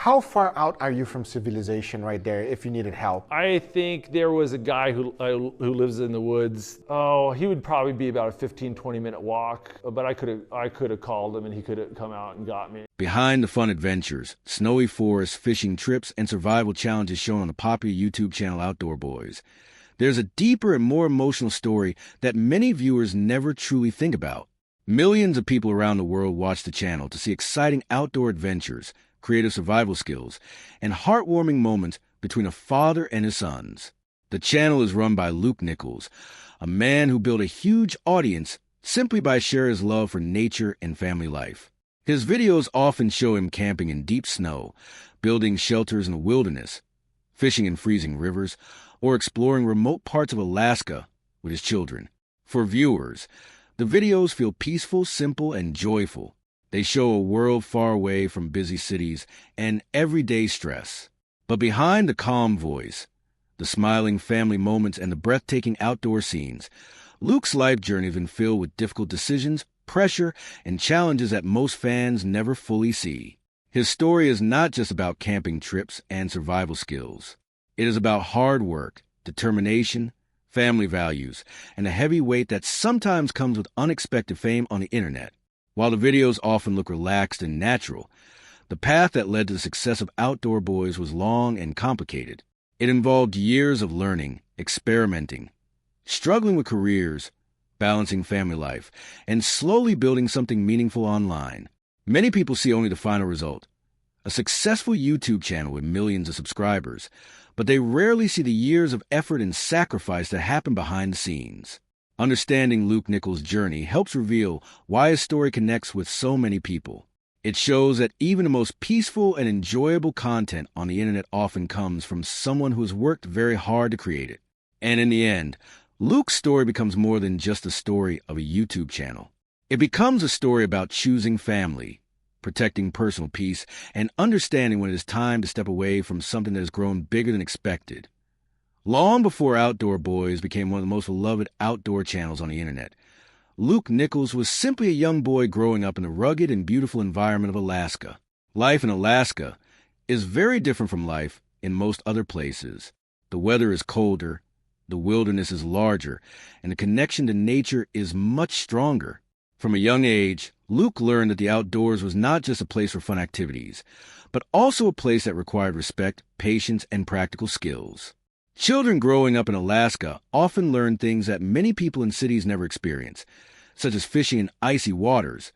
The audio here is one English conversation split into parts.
How far out are you from civilization right there if you needed help? I think there was a guy who lives in the woods. Oh, he would probably be about a 15, 20-minute walk, but I could have called him and he could have come out and got me. Behind the fun adventures, snowy forests, fishing trips, and survival challenges shown on the popular YouTube channel Outdoor Boys, there's a deeper and more emotional story that many viewers never truly think about. Millions of people around the world watch the channel to see exciting outdoor adventures, creative survival skills, and heartwarming moments between a father and his sons. The channel is run by Luke Nichols, a man who built a huge audience simply by sharing his love for nature and family life. His videos often show him camping in deep snow, building shelters in the wilderness, fishing in freezing rivers, or exploring remote parts of Alaska with his children. For viewers, the videos feel peaceful, simple, and joyful. They show a world far away from busy cities and everyday stress. But behind the calm voice, the smiling family moments, and the breathtaking outdoor scenes, Luke's life journey has been filled with difficult decisions, pressure, and challenges that most fans never fully see. His story is not just about camping trips and survival skills. It is about hard work, determination, family values, and a heavy weight that sometimes comes with unexpected fame on the internet. While the videos often look relaxed and natural, the path that led to the success of Outdoor Boys was long and complicated. It involved years of learning, experimenting, struggling with careers, balancing family life, and slowly building something meaningful online. Many people see only the final result, a successful YouTube channel with millions of subscribers, but they rarely see the years of effort and sacrifice that happen behind the scenes. Understanding Luke Nichols' journey helps reveal why his story connects with so many people. It shows that even the most peaceful and enjoyable content on the internet often comes from someone who has worked very hard to create it. And in the end, Luke's story becomes more than just a story of a YouTube channel. It becomes a story about choosing family, protecting personal peace, and understanding when it is time to step away from something that has grown bigger than expected. Long before Outdoor Boys became one of the most beloved outdoor channels on the internet, Luke Nichols was simply a young boy growing up in the rugged and beautiful environment of Alaska. Life in Alaska is very different from life in most other places. The weather is colder, the wilderness is larger, and the connection to nature is much stronger. From a young age, Luke learned that the outdoors was not just a place for fun activities, but also a place that required respect, patience, and practical skills. Children growing up in Alaska often learn things that many people in cities never experience, such as fishing in icy waters,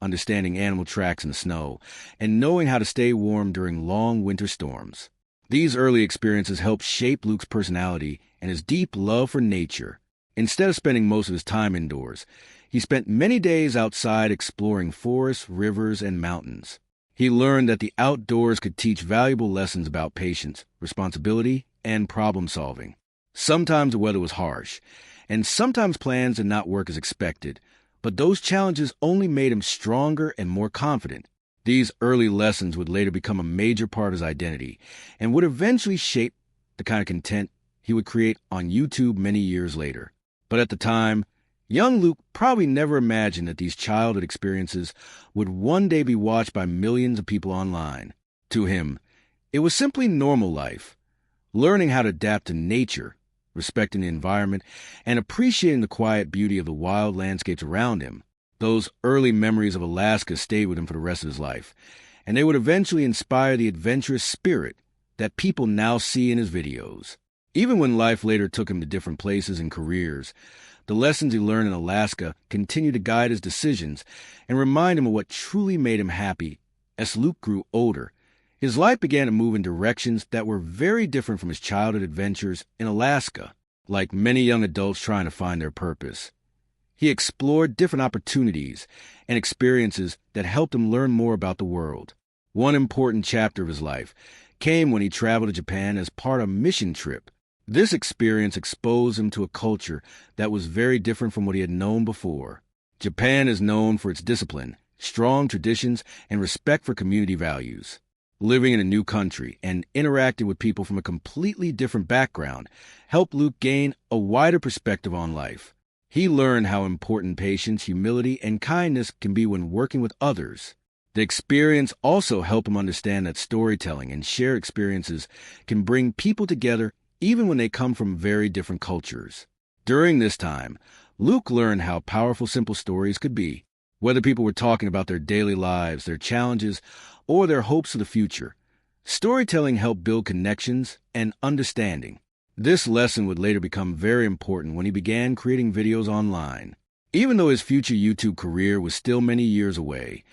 understanding animal tracks in the snow, and knowing how to stay warm during long winter storms. These early experiences helped shape Luke's personality and his deep love for nature. Instead of spending most of his time indoors, he spent many days outside exploring forests, rivers, and mountains. He learned that the outdoors could teach valuable lessons about patience, responsibility, and problem-solving. Sometimes the weather was harsh, and sometimes plans did not work as expected, but those challenges only made him stronger and more confident. These early lessons would later become a major part of his identity and would eventually shape the kind of content he would create on YouTube many years later. But at the time, young Luke probably never imagined that these childhood experiences would one day be watched by millions of people online. To him, it was simply normal life, learning how to adapt to nature, respecting the environment, and appreciating the quiet beauty of the wild landscapes around him. Those early memories of Alaska stayed with him for the rest of his life, and they would eventually inspire the adventurous spirit that people now see in his videos. Even when life later took him to different places and careers, the lessons he learned in Alaska continue to guide his decisions and remind him of what truly made him happy. As Luke grew older, his life began to move in directions that were very different from his childhood adventures in Alaska. Like many young adults trying to find their purpose, he explored different opportunities and experiences that helped him learn more about the world. One important chapter of his life came when he traveled to Japan as part of a mission trip. This experience exposed him to a culture that was very different from what he had known before. Japan is known for its discipline, strong traditions, and respect for community values. Living in a new country and interacting with people from a completely different background helped Luke gain a wider perspective on life. He learned how important patience, humility, and kindness can be when working with others. The experience also helped him understand that storytelling and shared experiences can bring people together even when they come from very different cultures. During this time, Luke learned how powerful simple stories could be, whether people were talking about their daily lives, their challenges, or their hopes for the future. Storytelling helped build connections and understanding. This lesson would later become very important when he began creating videos online. Even though his future YouTube career was still many years away,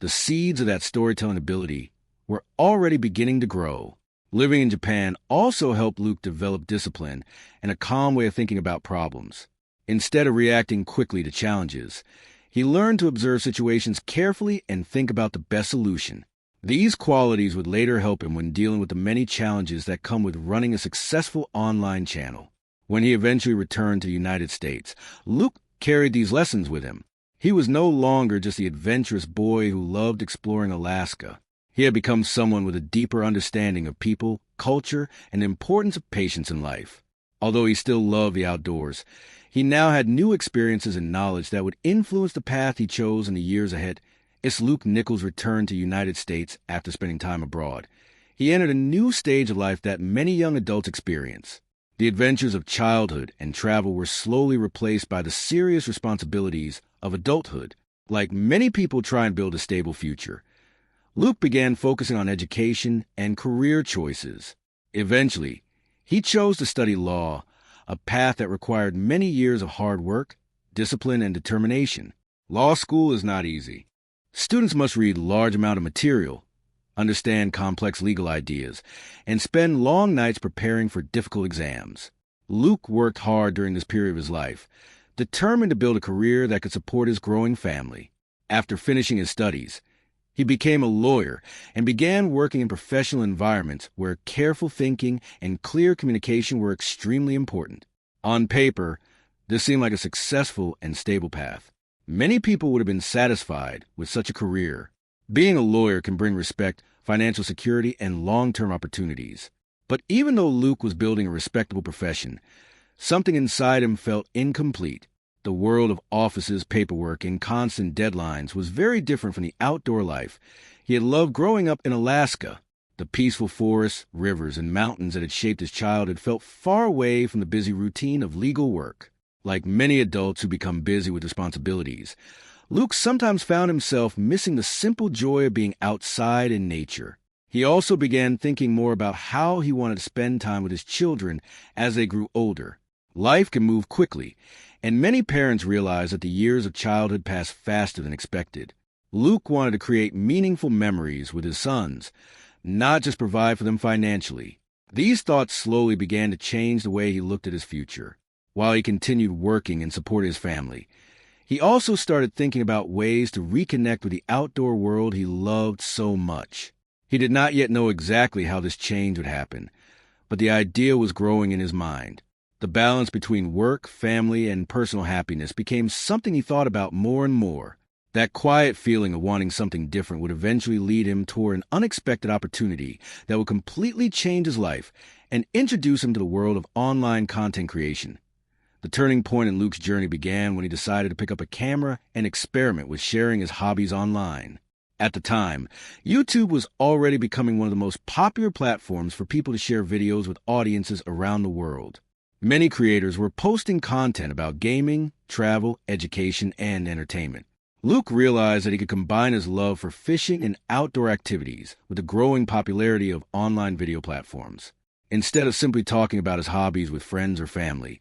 the seeds of that storytelling ability were already beginning to grow. Living in Japan also helped Luke develop discipline and a calm way of thinking about problems. Instead of reacting quickly to challenges, he learned to observe situations carefully and think about the best solution. These qualities would later help him when dealing with the many challenges that come with running a successful online channel. When he eventually returned to the United States, Luke carried these lessons with him. He was no longer just the adventurous boy who loved exploring Alaska. He had become someone with a deeper understanding of people, culture, and the importance of patience in life. Although he still loved the outdoors, he now had new experiences and knowledge that would influence the path he chose in the years ahead. As Luke Nichols returned to the United States after spending time abroad, he entered a new stage of life that many young adults experience. The adventures of childhood and travel were slowly replaced by the serious responsibilities of adulthood. Like many people try and build a stable future, Luke began focusing on education and career choices. Eventually, he chose to study law, a path that required many years of hard work, discipline, and determination. Law school is not easy. Students must read large amount of material, understand complex legal ideas, and spend long nights preparing for difficult exams. Luke worked hard during this period of his life, determined to build a career that could support his growing family. After finishing his studies, he became a lawyer and began working in professional environments where careful thinking and clear communication were extremely important. On paper, this seemed like a successful and stable path. Many people would have been satisfied with such a career. Being a lawyer can bring respect, financial security, and long-term opportunities. But even though Luke was building a respectable profession, something inside him felt incomplete. The world of offices, paperwork, and constant deadlines was very different from the outdoor life he had loved growing up in Alaska. The peaceful forests, rivers, and mountains that had shaped his childhood felt far away from the busy routine of legal work. Like many adults who become busy with responsibilities, Luke sometimes found himself missing the simple joy of being outside in nature. He also began thinking more about how he wanted to spend time with his children as they grew older. Life can move quickly, and many parents realize that the years of childhood pass faster than expected. Luke wanted to create meaningful memories with his sons, not just provide for them financially. These thoughts slowly began to change the way he looked at his future. While he continued working and supporting his family, he also started thinking about ways to reconnect with the outdoor world he loved so much. He did not yet know exactly how this change would happen, but the idea was growing in his mind. The balance between work, family, and personal happiness became something he thought about more and more. That quiet feeling of wanting something different would eventually lead him toward an unexpected opportunity that would completely change his life and introduce him to the world of online content creation. The turning point in Luke's journey began when he decided to pick up a camera and experiment with sharing his hobbies online. At the time, YouTube was already becoming one of the most popular platforms for people to share videos with audiences around the world. Many creators were posting content about gaming, travel, education, and entertainment. Luke realized that he could combine his love for fishing and outdoor activities with the growing popularity of online video platforms. Instead of simply talking about his hobbies with friends or family,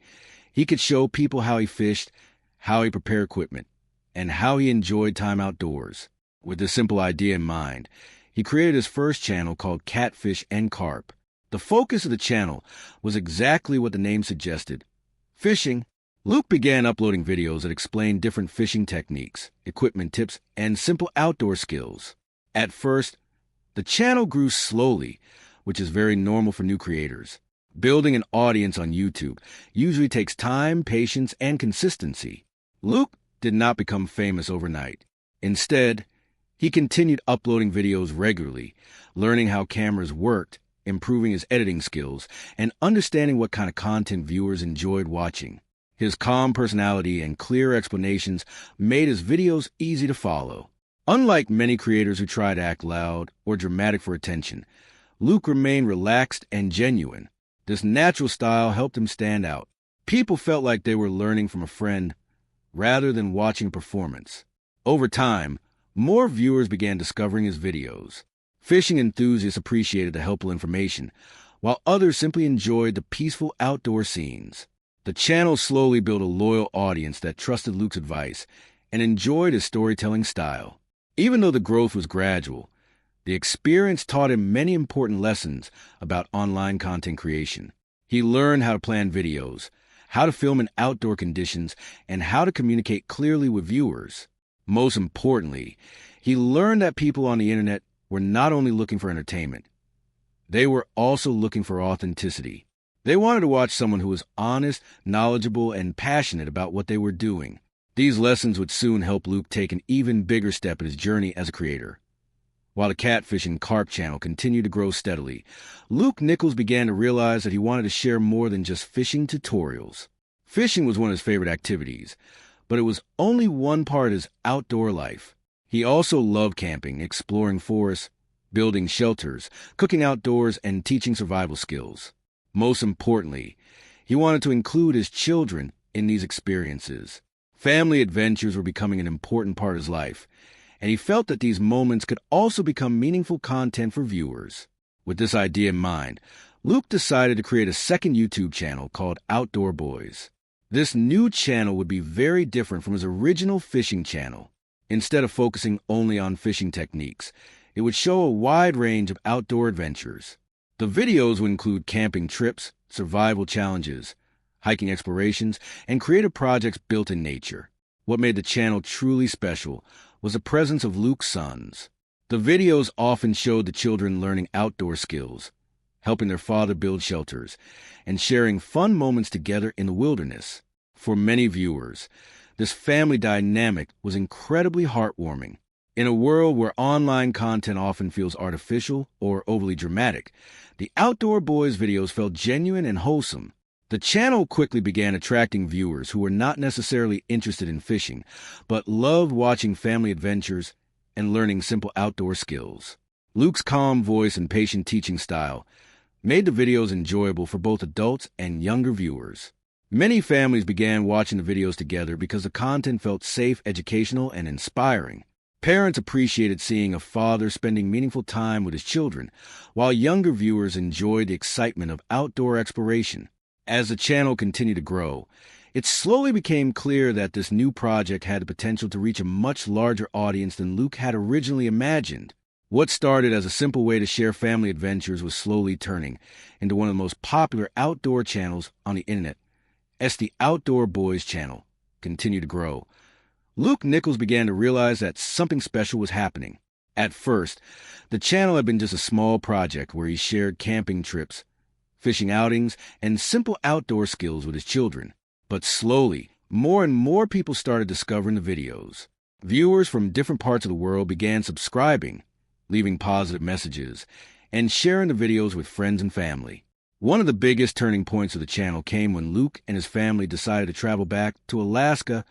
he could show people how he fished, how he prepared equipment, and how he enjoyed time outdoors. With this simple idea in mind, he created his first channel called Catfish and Carp. The focus of the channel was exactly what the name suggested: fishing. Luke began uploading videos that explained different fishing techniques, equipment tips, and simple outdoor skills. At first, the channel grew slowly, which is very normal for new creators. Building an audience on YouTube usually takes time, patience, and consistency. Luke did not become famous overnight. Instead, he continued uploading videos regularly, learning how cameras worked, improving his editing skills, and understanding what kind of content viewers enjoyed watching. His calm personality and clear explanations made his videos easy to follow. Unlike many creators who try to act loud or dramatic for attention, Luke remained relaxed and genuine. This natural style helped him stand out. People felt like they were learning from a friend rather than watching a performance. Over time, more viewers began discovering his videos. Fishing enthusiasts appreciated the helpful information, while others simply enjoyed the peaceful outdoor scenes. The channel slowly built a loyal audience that trusted Luke's advice and enjoyed his storytelling style. Even though the growth was gradual, the experience taught him many important lessons about online content creation. He learned how to plan videos, how to film in outdoor conditions, and how to communicate clearly with viewers. Most importantly, he learned that people on the internet were not only looking for entertainment, they were also looking for authenticity. They wanted to watch someone who was honest, knowledgeable, and passionate about what they were doing. These lessons would soon help Luke take an even bigger step in his journey as a creator. While the catfish and carp channel continued to grow steadily, Luke Nichols began to realize that he wanted to share more than just fishing tutorials. Fishing was one of his favorite activities, but it was only one part of his outdoor life. He also loved camping, exploring forests, building shelters, cooking outdoors, and teaching survival skills. Most importantly, he wanted to include his children in these experiences. Family adventures were becoming an important part of his life, and he felt that these moments could also become meaningful content for viewers. With this idea in mind, Luke decided to create a second YouTube channel called Outdoor Boys. This new channel would be very different from his original fishing channel. Instead of focusing only on fishing techniques, it would show a wide range of outdoor adventures. The videos would include camping trips, survival challenges, hiking explorations, and creative projects built in nature. What made the channel truly special was the presence of Luke's sons. The videos often showed the children learning outdoor skills, helping their father build shelters, and sharing fun moments together in the wilderness. For many viewers, this family dynamic was incredibly heartwarming. In a world where online content often feels artificial or overly dramatic, the Outdoor Boys videos felt genuine and wholesome. The channel quickly began attracting viewers who were not necessarily interested in fishing, but loved watching family adventures and learning simple outdoor skills. Luke's calm voice and patient teaching style made the videos enjoyable for both adults and younger viewers. Many families began watching the videos together because the content felt safe, educational, and inspiring. Parents appreciated seeing a father spending meaningful time with his children, while younger viewers enjoyed the excitement of outdoor exploration. As the channel continued to grow, it slowly became clear that this new project had the potential to reach a much larger audience than Luke had originally imagined. What started as a simple way to share family adventures was slowly turning into one of the most popular outdoor channels on the internet. As the Outdoor Boys channel continued to grow, Luke Nichols began to realize that something special was happening. At first, the channel had been just a small project where he shared camping trips, fishing outings, and simple outdoor skills with his children. But slowly, more and more people started discovering the videos. Viewers from different parts of the world began subscribing, leaving positive messages, and sharing the videos with friends and family. One of the biggest turning points of the channel came when Luke and his family decided to travel back to Alaska,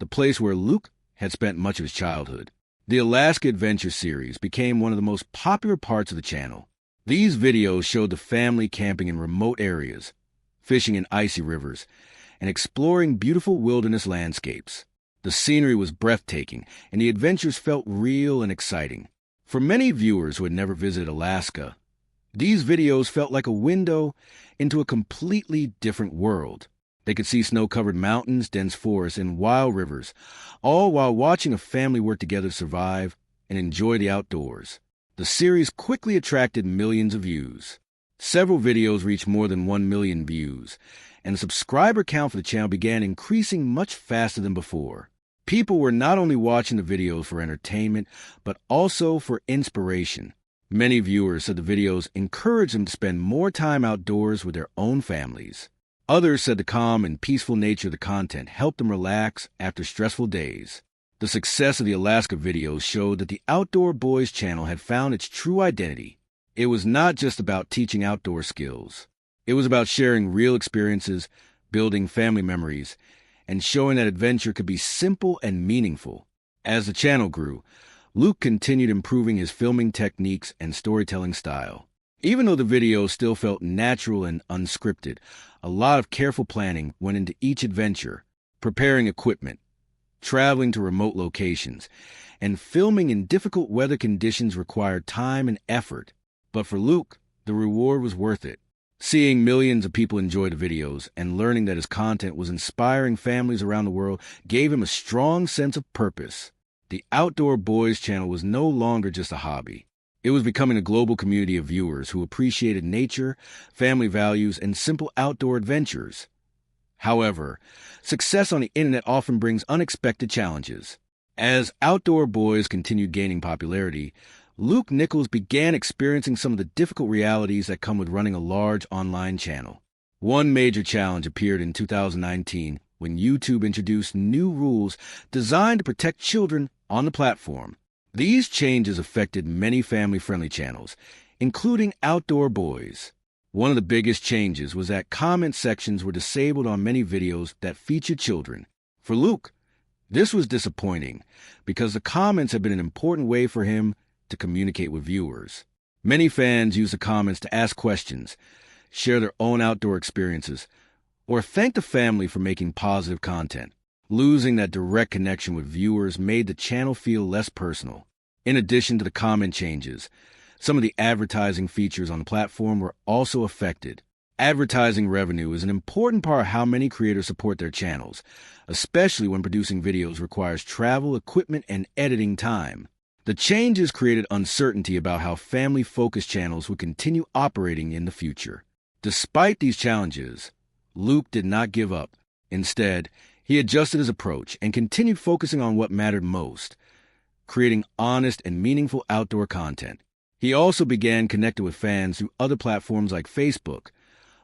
the place where Luke had spent much of his childhood. The Alaska Adventure series became one of the most popular parts of the channel. These videos showed the family camping in remote areas, fishing in icy rivers, and exploring beautiful wilderness landscapes. The scenery was breathtaking, and the adventures felt real and exciting. For many viewers who had never visited Alaska, these videos felt like a window into a completely different world. They could see snow-covered mountains, dense forests, and wild rivers, all while watching a family work together to survive and enjoy the outdoors. The series quickly attracted millions of views. Several videos reached more than 1 million views, and the subscriber count for the channel began increasing much faster than before. People were not only watching the videos for entertainment, but also for inspiration. Many viewers said the videos encouraged them to spend more time outdoors with their own families. Others said the calm and peaceful nature of the content helped them relax after stressful days. The success of the Alaska videos showed that the Outdoor Boys channel had found its true identity. It was not just about teaching outdoor skills. It was about sharing real experiences, building family memories, and showing that adventure could be simple and meaningful. As the channel grew, Luke continued improving his filming techniques and storytelling style. Even though the videos still felt natural and unscripted, a lot of careful planning went into each adventure, preparing equipment, traveling to remote locations, and filming in difficult weather conditions required time and effort. But for Luke, the reward was worth it. Seeing millions of people enjoy the videos and learning that his content was inspiring families around the world gave him a strong sense of purpose. The Outdoor Boys channel was no longer just a hobby. It was becoming a global community of viewers who appreciated nature, family values, and simple outdoor adventures. However, success on the internet often brings unexpected challenges. As Outdoor Boys continued gaining popularity, Luke Nichols began experiencing some of the difficult realities that come with running a large online channel. One major challenge appeared in 2019 when YouTube introduced new rules designed to protect children on the platform. These changes affected many family-friendly channels, including Outdoor Boys. One of the biggest changes was that comment sections were disabled on many videos that featured children. For Luke, this was disappointing because the comments had been an important way for him to communicate with viewers. Many fans use the comments to ask questions, share their own outdoor experiences, or thank the family for making positive content. Losing that direct connection with viewers made the channel feel less personal. In addition to the comment changes, some of the advertising features on the platform were also affected. Advertising revenue is an important part of how many creators support their channels, especially when producing videos requires travel, equipment, and editing time. The changes created uncertainty about how family-focused channels would continue operating in the future. Despite these challenges, Luke did not give up. Instead, he adjusted his approach and continued focusing on what mattered most, creating honest and meaningful outdoor content. He also began connecting with fans through other platforms like Facebook,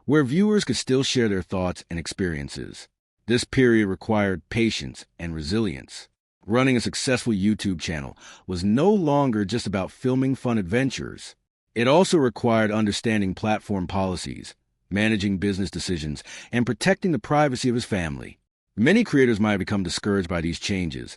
where viewers could still share their thoughts and experiences. This period required patience and resilience. Running a successful YouTube channel was no longer just about filming fun adventures. It also required understanding platform policies, managing business decisions, and protecting the privacy of his family. Many creators might have become discouraged by these changes,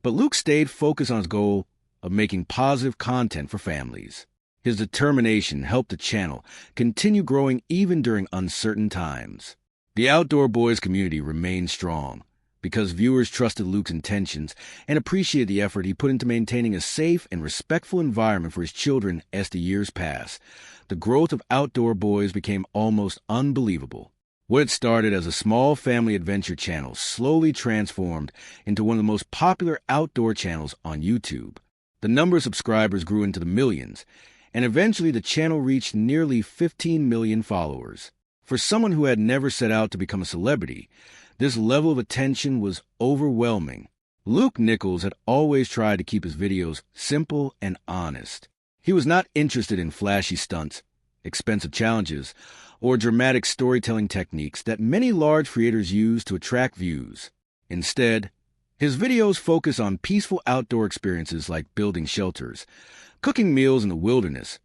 but Luke stayed focused on his goal of making positive content for families. His determination helped the channel continue growing even during uncertain times. The Outdoor Boys community remained strong because viewers trusted Luke's intentions and appreciated the effort he put into maintaining a safe and respectful environment for his children as the years passed. The growth of Outdoor Boys became almost unbelievable. What started as a small family adventure channel slowly transformed into one of the most popular outdoor channels on YouTube. The number of subscribers grew into the millions, and eventually the channel reached nearly 15 million followers. For someone who had never set out to become a celebrity, this level of attention was overwhelming. Luke Nichols had always tried to keep his videos simple and honest. He was not interested in flashy stunts, expensive challenges, or dramatic storytelling techniques that many large creators use to attract views. Instead, his videos focus on peaceful outdoor experiences like building shelters, cooking meals in the wilderness,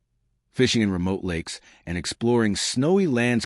fishing in remote lakes, and exploring snowy landscapes